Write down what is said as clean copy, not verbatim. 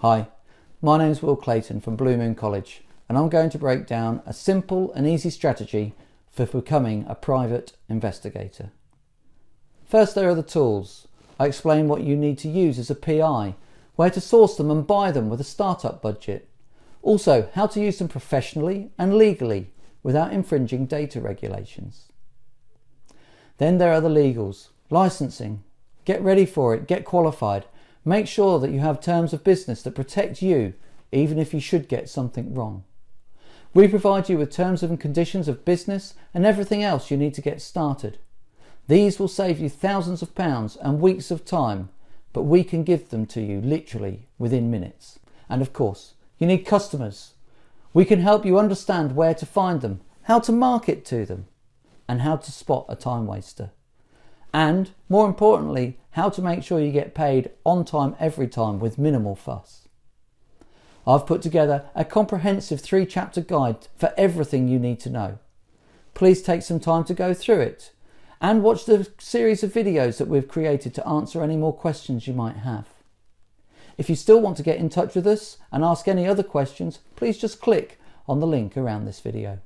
Hi, my name is Will Clayton from Bluemoon College, and I'm going to break down a simple and easy strategy for becoming a private investigator. First, there are the tools. I explain what you need to use as a PI, where to source them and buy them with a startup budget. Also, how to use them professionally and legally without infringing data regulations. Then there are the legals. Licensing. Get ready for it, get qualified. Make sure that you have terms of business that protect you, even if you should get something wrong. We provide you with terms and conditions of business and everything else you need to get started. These will save you thousands of pounds and weeks of time, but we can give them to you literally within minutes. And of course, you need customers. We can help you understand where to find them, how to market to them, and how to spot a time waster. And, more importantly, how to make sure you get paid on time every time with minimal fuss. I've put together a comprehensive 3-chapter guide for everything you need to know. Please take some time to go through it and watch the series of videos that we've created to answer any more questions you might have. If you still want to get in touch with us and ask any other questions, please just click on the link around this video.